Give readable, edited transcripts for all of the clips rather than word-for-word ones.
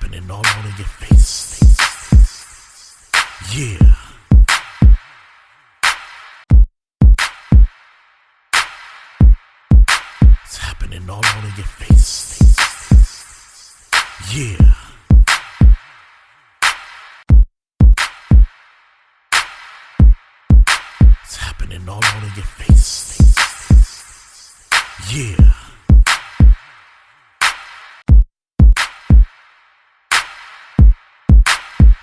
happening all over your face. Yeah. It's happening all over your face. Yeah. It's happening all over your face. Yeah.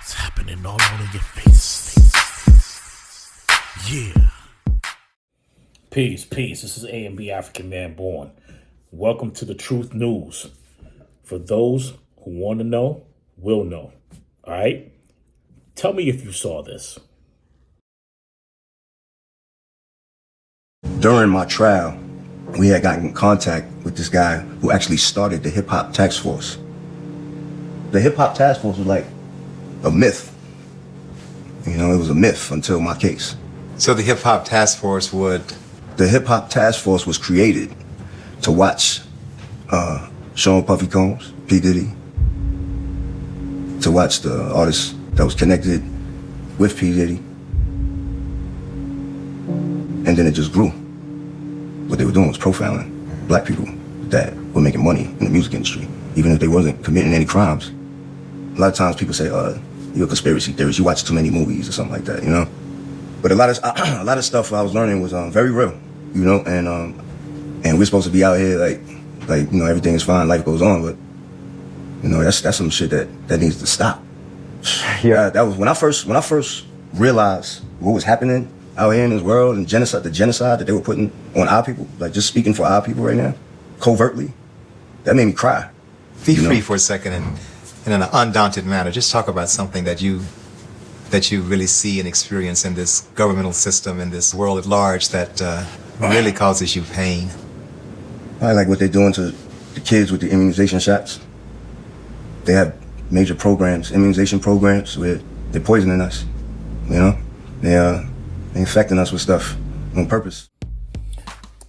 It's happening all over your face. Yeah. Peace. This is A and B African Man Born. Welcome to the Truth News. For those who want to know, will know. All right? Tell me if you saw this. During my trial, we had gotten in contact with this guy who actually started the Hip Hop Task Force. The Hip Hop Task Force was like a myth. You know, it was a myth until my case. So the Hip Hop Task Force would... The Hip Hop Task Force was created to watch Sean Puffy Combs, P. Diddy, to watch the artists that was connected with P. Diddy. And then it just grew. What they were doing was profiling black people that were making money in the music industry, even if they wasn't committing any crimes. A lot of times people say, you're a conspiracy theorist, you watch too many movies or something like that, you know? But a lot of stuff I was learning was very real, you know, and we're supposed to be out here like you know, everything is fine, life goes on, but you know, that's some shit that needs to stop. Yeah, that was when I first realized what was happening out here in this world and the genocide that they were putting on our people, like just speaking for our people right now, covertly, that made me cry. Be free for a second and in an undaunted manner, just talk about something that you really see and experience in this governmental system, in this world at large that really causes you pain. I like what they're doing to the kids with the immunization shots. They have major programs, immunization programs, where they're poisoning us, you know? They're infecting us with stuff on purpose.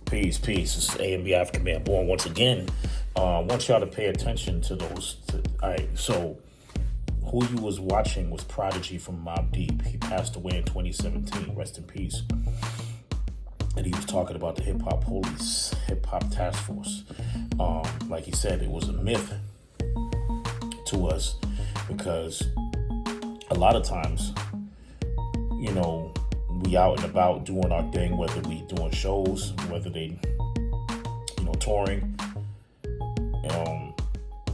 Peace. This is A and B African Man Born. Once again, I want y'all to pay attention to those. All right, so who you was watching was Prodigy from Mobb Deep. He passed away in 2017. Rest in peace. And he was talking about the Hip Hop Police, Hip Hop Task Force. Like he said, it was a myth to us because a lot of times, you know, we out and about doing our thing, whether we doing shows, whether they, you know, touring.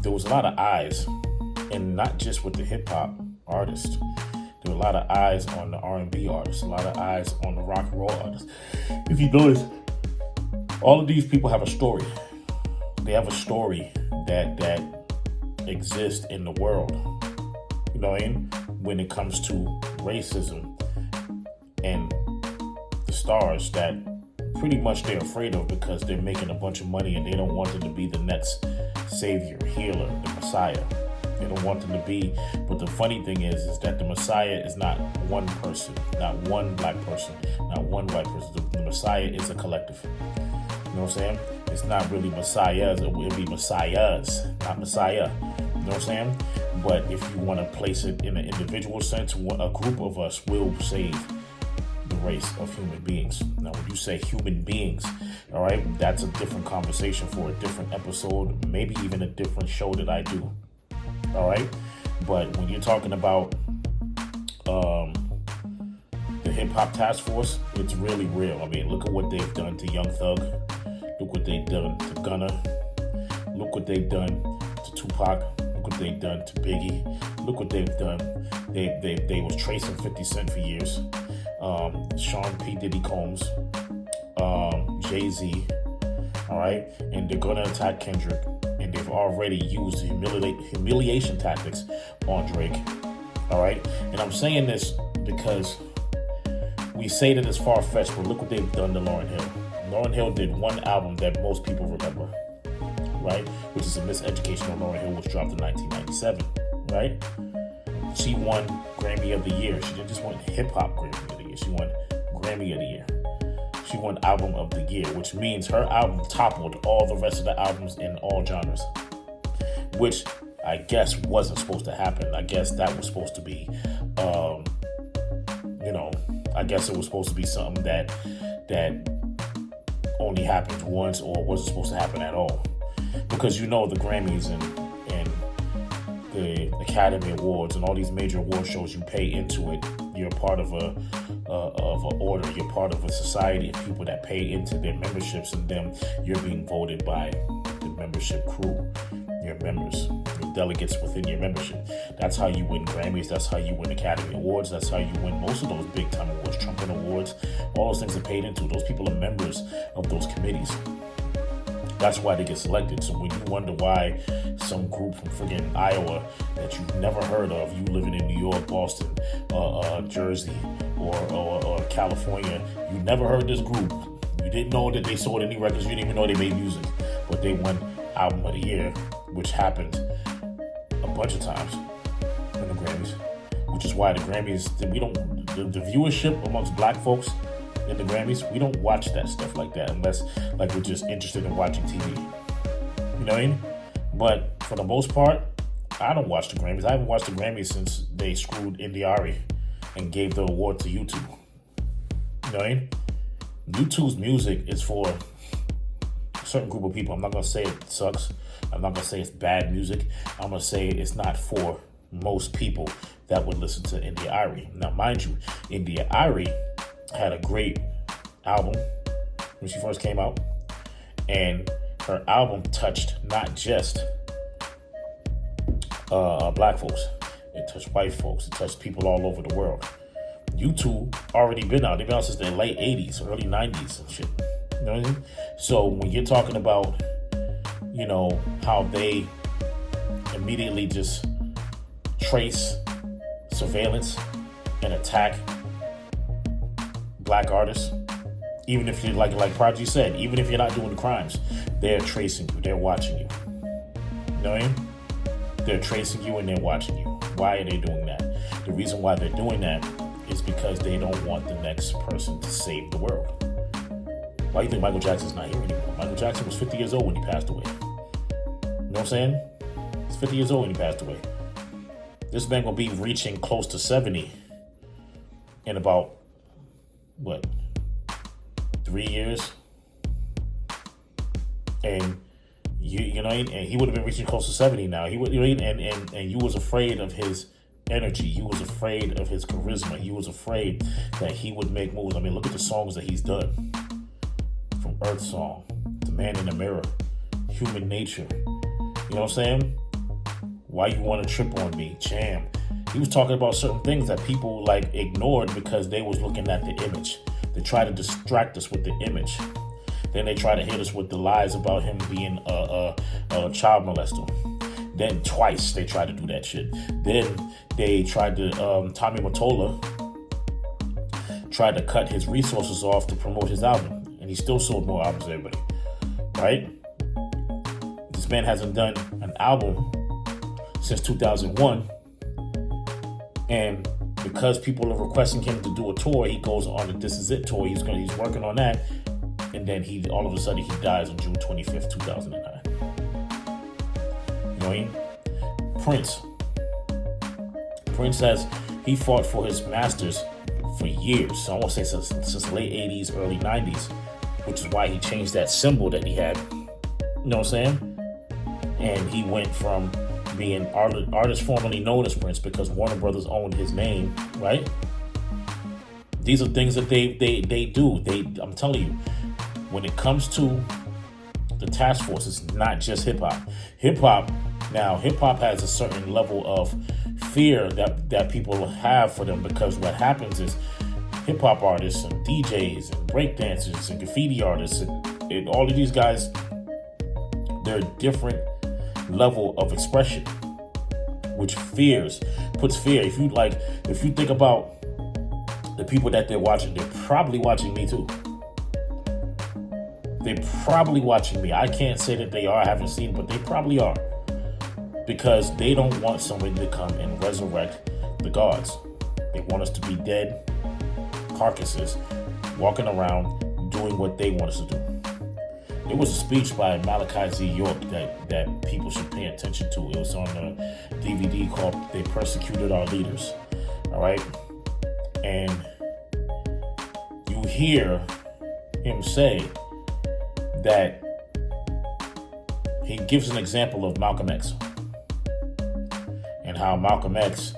There was a lot of eyes, and not just with the hip hop artists. There were a lot of eyes on the R&B artists, a lot of eyes on the rock and roll artists. If you notice, all of these people have a story. They have a story that exists in the world. You know what I mean? When it comes to racism and the stars that pretty much they're afraid of because they're making a bunch of money and they don't want them to be the next savior, healer, the Messiah. They don't want them to be. But the funny thing is that the Messiah is not one person, not one black person, not one white person. The Messiah is a collective. You know what I'm saying? It's not really messiahs. It will be messiahs, not messiah. You know what I'm saying? But if you want to place it in an individual sense, a group of us will save the race of human beings. Now, when you say human beings, all right, that's a different conversation for a different episode, maybe even a different show that I do. All right, but when you're talking about the Hip Hop Task Force, it's really real. I mean, look at what they've done to Young Thug. Look what they've done to Gunna. Look what they've done to Tupac. Look what they've done to Biggie. Look what they've done. They was tracing 50 Cent for years. Sean P. Diddy Combs, Jay-Z, all right? And they're gonna attack Kendrick, and they've already used humiliation tactics on Drake, all right? And I'm saying this because we say that it's far-fetched, but look what they've done to Lauryn Hill. Lauryn Hill did one album that most people remember, right? Which is A Miseducation of Lauryn Hill, which dropped in 1997, right? She won Grammy of the Year. She didn't just win Hip Hop Grammy of the Year. She won Grammy of the Year. She won Album of the Year, which means her album toppled all the rest of the albums in all genres. Which I guess wasn't supposed to happen. I guess that was supposed to be, I guess it was supposed to be something that only happened once or wasn't supposed to happen at all. Because the Grammys and the Academy Awards and all these major award shows, you pay into it. You're part of a order. You're part of a society of people that pay into their memberships, and then you're being voted by the membership crew, your members, your delegates within your membership. That's how you win Grammys. That's how you win Academy Awards. That's how you win most of those big time awards, Trumpet Awards. All those things are paid into. Those people are members of those committees. That's why they get selected. So when you wonder why some group from friggin' Iowa that you've never heard of, you living in New York, Boston, Jersey, or California, you never heard this group. You didn't know that they sold any records. You didn't even know they made music. But they won Album of the Year, which happened a bunch of times in the Grammys. Which is why the Grammys, the viewership amongst black folks in the Grammys, we don't watch that stuff like that unless we're just interested in watching TV. You know what I mean? But for the most part, I don't watch the Grammys. I haven't watched the Grammys since they screwed India.Arie and gave the award to U2. You know what I mean? U2's music is for a certain group of people. I'm not going to say it sucks. I'm not going to say it's bad music. I'm going to say it's not for most people that would listen to India.Arie. Now, mind you, India.Arie had a great album when she first came out, and her album touched not just black folks, it touched white folks, it touched people all over the world. U2 already been out. They've been out since the late 80s, early 90s and shit. You know what I mean? So when you're talking about, how they immediately just trace, surveillance, and attack black artists, even if you're like Prodigy said, even if you're not doing the crimes, they're tracing you, they're watching you. You know what I mean? They're tracing you and they're watching you. Why are they doing that? The reason why they're doing that is because they don't want the next person to save the world. Why do you think Michael Jackson's not here anymore? Michael Jackson was 50 years old when he passed away. You know what I'm saying? He's 50 years old when he passed away. This man gonna be reaching close to 70 in about 3 years, and and he would have been reaching close to 70 now. He would, and you was afraid of his energy. You was afraid of his charisma. You was afraid that he would make moves. I mean, look at the songs that he's done, from Earth Song to Man in the Mirror, Human Nature. You know what I'm saying? Why You Wanna Trip on Me, Jam. He was talking about certain things that people ignored because they was looking at the image. They try to distract us with the image. Then they try to hit us with the lies about him being a child molester. Then twice they tried to do that shit. Then they tried to, Tommy Mottola tried to cut his resources off to promote his album. And he still sold more albums than everybody. Right? This man hasn't done an album since 2001. And because people are requesting him to do a tour, he goes on the This Is It tour. He's working on that. And then all of a sudden he dies on June 25th, 2009. You know what I mean? Prince he fought for his masters for years. So I want to say since the late 80s, early 90s, which is why he changed that symbol that he had. You know what I'm saying? And he went from being artist formerly known as Prince because Warner Brothers owned his name, right? These are things that they do. I'm telling you, when it comes to the task force, it's not just hip hop. Hip hop has a certain level of fear that people have for them, because what happens is hip hop artists and DJs and breakdancers and graffiti artists and all of these guys, they're a different level of expression, which puts fear. If you think about the people that they're watching, they're probably watching me too. They're probably watching me. I can't say that they are. I haven't seen, but they probably are, because they don't want somebody to come and resurrect the gods. They want us to be dead carcasses walking around doing what they want us to do. It was a speech by Malachi Z. York that people should pay attention to. It was on a DVD called "They Persecuted Our Leaders." All right, and you hear him say that he gives an example of Malcolm X and how Malcolm X,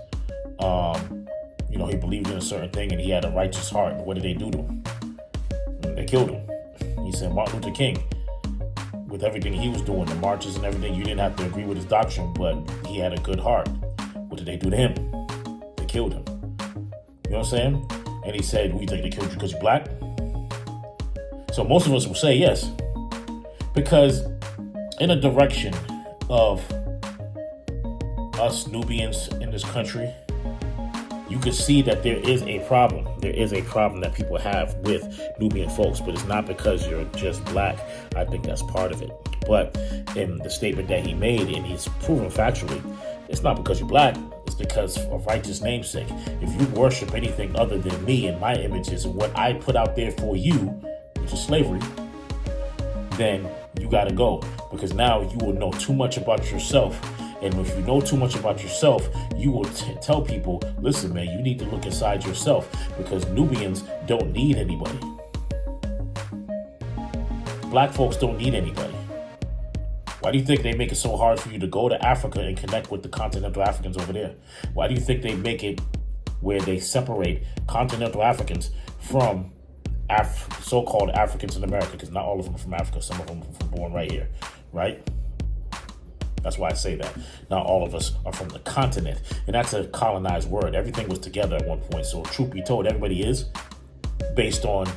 he believed in a certain thing and he had a righteous heart. What did they do to him? They killed him. He said Martin Luther King, with everything he was doing, the marches and everything, you didn't have to agree with his doctrine, but he had a good heart. What did they do to him? They killed him. You know what I'm saying? And he said, we think they killed you because you're black? So most of us will say yes. Because in a direction of us Nubians in this country, you can see that there is a problem. There is a problem that people have with Nubian folks, but it's not because you're just black. I think that's part of it. But in the statement that he made, and he's proven factually, it's not because you're black. It's because of righteous namesake. If you worship anything other than me and my images and what I put out there for you, which is slavery, then you got to go. Because now you will know too much about yourself. And if you know too much about yourself, you will tell people, listen, man, you need to look inside yourself, because Nubians don't need anybody. Black folks don't need anybody. Why do you think they make it so hard for you to go to Africa and connect with the continental Africans over there? Why do you think they make it where they separate continental Africans from so-called Africans in America? Because not all of them are from Africa. Some of them are born right here, right? That's why I say that. Not all of us are from the continent. And that's a colonized word. Everything was together at one point. So truth be told, everybody is based on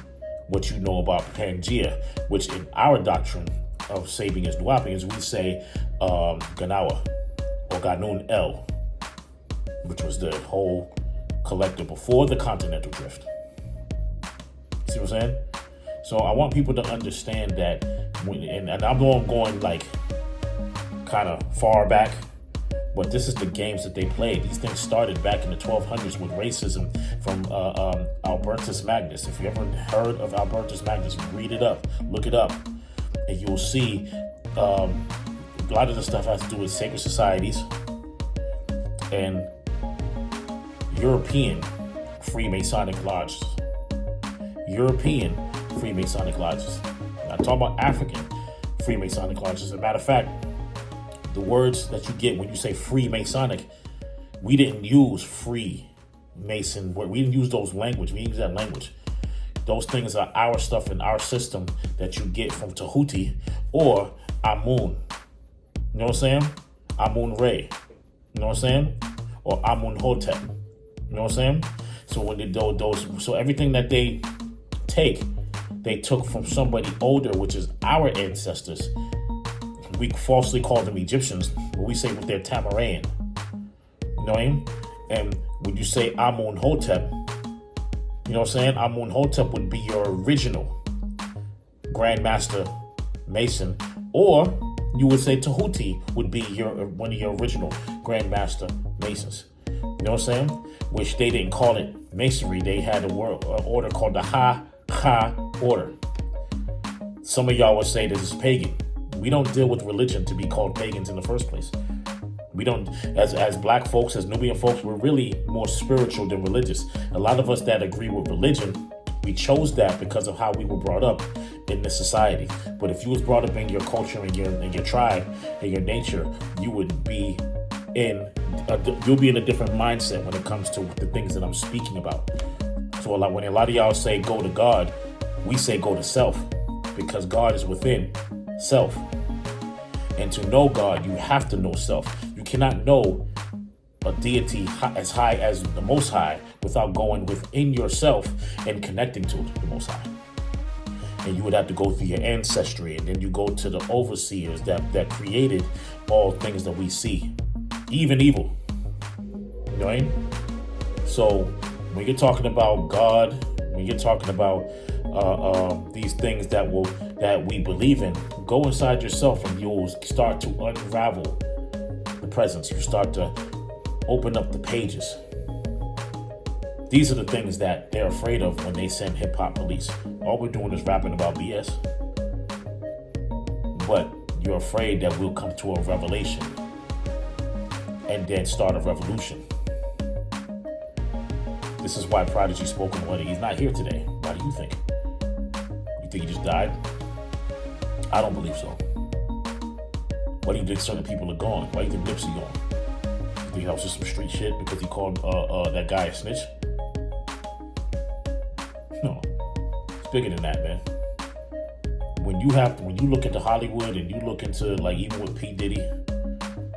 what you know about Pangea, which in our doctrine of Sabians, Nuwapians, we say Ganawa or Ganun El, which was the whole collective before the continental drift. See what I'm saying? So I want people to understand that, and I'm going like kind of far back, but this is the games that they played. These things started back in the 1200s with racism from Albertus Magnus. If you ever heard of Albertus Magnus, read it up, look it up, and you'll see a lot of the stuff has to do with sacred societies and European Freemasonic lodges. European Freemasonic lodges. I'm not talking about African Freemasonic lodges. As a matter of fact, the words that you get when you say Freemasonic, we didn't use Freemason word. We didn't use those language. We didn't use that language. Those things are our stuff in our system that you get from Tahuti or Amun. You know what I'm saying? Amun Re. You know what I'm saying? Or Amun Hotep. You know what I'm saying? So when they so everything that they take, they took from somebody older, which is our ancestors. We falsely call them Egyptians, but we say with their Tamarayan. You know what I mean? And when you say Amun Hotep, you know what I'm saying? Amun Hotep would be your original Grand Master Mason, or you would say Tahuti would be one of your original Grand Master Masons. You know what I'm saying? Which they didn't call it Masonry. They had an order called the Ha order. Some of y'all would say this is pagan. We don't deal with religion to be called pagans in the first place. We don't, as black folks, as Nubian folks, we're really more spiritual than religious. A lot of us that agree with religion, we chose that because of how we were brought up in this society. But if you was brought up in your culture and your tribe and your nature, you would be you'll be in a different mindset when it comes to the things that I'm speaking about. So when a lot of y'all say go to God, we say go to self, because God is within self. And to know God, you have to know self. You cannot know a deity as high as the Most High without going within yourself and connecting to the Most High. And you would have to go through your ancestry, and then you go to the overseers that created all things that we see, even evil. You know what I mean? So when you're talking about God, when you're talking about these things that we believe in, go inside yourself and you'll start to unravel the presence. You start to open up the pages. These are the things that they're afraid of when they send hip hop police. All we're doing is rapping about BS. but you're afraid that we'll come to a revelation and then start a revolution. This is why Prodigy spoke on He's not here today. Why do you think? You think he just died? I don't believe so. Why do you think certain people are gone? Why do you think Nipsey gone? You think that was just some street shit because he called that guy a snitch? No. It's bigger than that, man. When you look into Hollywood and you look into, like, even with P. Diddy,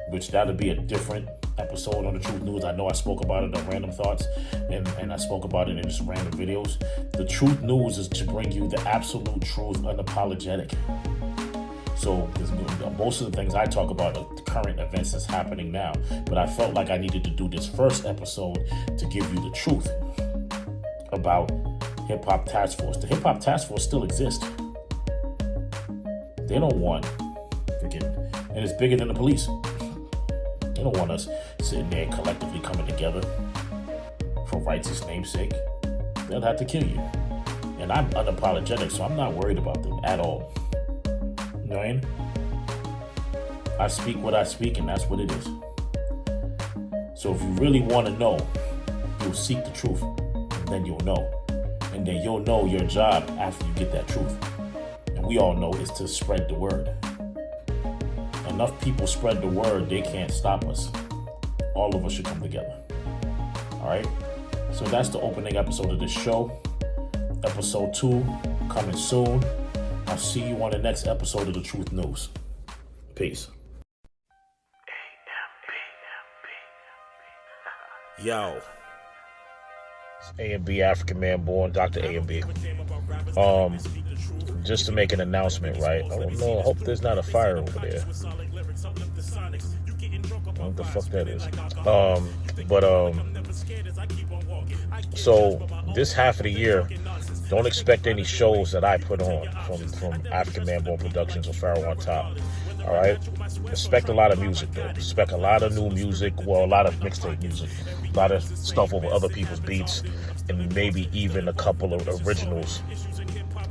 which that'll be a different episode on the Truth News. I know I spoke about it on Random Thoughts, and I spoke about it in just random videos. The Truth News is to bring you the absolute truth, unapologetic. So most of the things I talk about are the current events that's happening now. But I felt like I needed to do this first episode to give you the truth about Hip Hop Task Force. The Hip Hop Task Force still exists. They don't want and it's bigger than the police. They don't want us sitting there collectively coming together for righteous namesake. They'll have to kill you. And I'm unapologetic, so I'm not worried about them at all. You know what I mean? I speak what I speak, and that's what it is. So if you really want to know, you'll seek the truth, and then you'll know. And then you'll know your job after you get that truth. And we all know is to spread the word. Enough people spread the word, they can't stop us. All of us should come together. All right? So that's the opening episode of this show. Episode 2 coming soon. I'll see you on the next episode of the Truth News. Peace. Yo. It's A&B, African Man Born, Dr. A&B. Just to make an announcement, right? I don't know. I hope there's not a fire over there. I don't know what the fuck that is. So this half of the year, don't expect any shows that I put on from African Man Born Productions or Pharaoh on Top. All right? Expect a lot of music, though. Expect a lot of new music. Well, a lot of mixtape music. A lot of stuff over other people's beats. And maybe even a couple of originals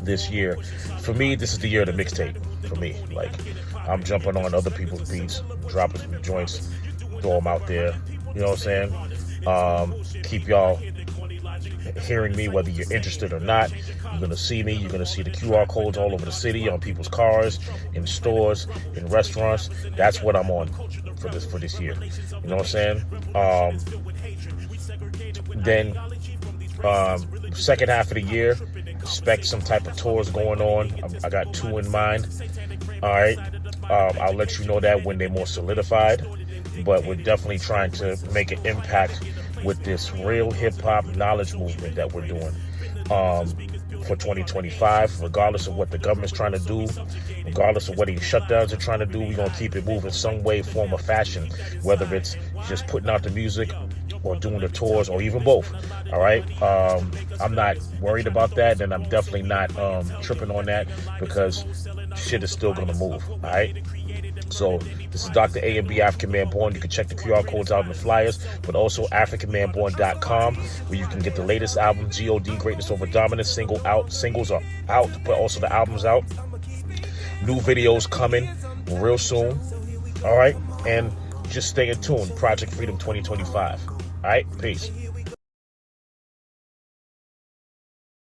this year. For me, this is the year of the mixtape. For me. Like, I'm jumping on other people's beats, dropping some joints, throw them out there. You know what I'm saying? Keep y'all hearing me, whether you're interested or not. You're going to see me. You're going to see the QR codes all over the city, on people's cars, in stores, in restaurants. That's what I'm on for this year. You know what I'm saying? Then second half of the year, expect some type of tours going on. I got 2 in mind. All right. I'll let you know that when they're more solidified. But we're definitely trying to make an impact with this real hip-hop knowledge movement that we're doing for 2025. Regardless of what the government's trying to do, regardless of what these shutdowns are trying to do, we're going to keep it moving some way, form, or fashion, whether it's just putting out the music or doing the tours or even both. All right? I'm not worried about that, and I'm definitely not tripping on that because shit is still going to move. All right? So this is Dr. A&B, African Man Born. You can check the QR codes out in the flyers, but also AfricanManBorn.com, where you can get the latest album, G.O.D. Greatness Over Dominance. Singles are out, but also the album's out. New videos coming real soon. All right? And just stay tuned. Project Freedom 2025. All right? Peace.